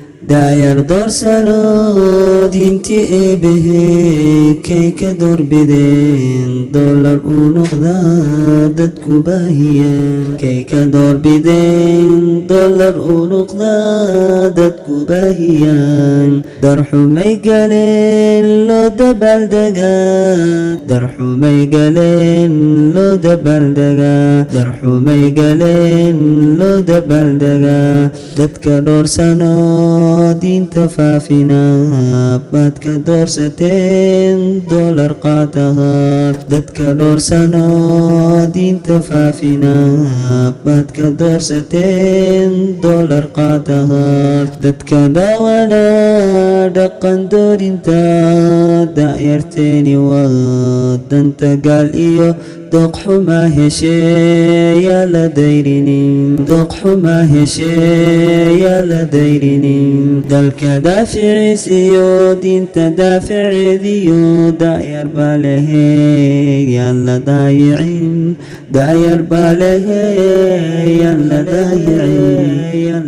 daayar doorsano diintii eebbahee kay ka doorbideen doolar uu noqdaa dadku baahiyaan kay ka doorbideen doolar uu noqdaa dadku baahiyaan darxumay galeen loo dabaaldegaa darxumay galeen loo dabaaldegaa darxumay galeen loo dabaaldegaa dadka dhoorsano diinta faafina baad ka doorsateen doolar qaataha dadka dhoorsano diinta faafina baad ka doorsateen doolar qaataha dadka daawana dhaqan doorinta da'yarteeni wadanta gaal iyo doqxuma heshee yaa la dayrinin doqxuma heshee yaa la dayrinin dalka daaficiis iyo diinta daaficeediyo da'yar baa lehee yaan la daayicin da'yar baa lehee yaan la daayicin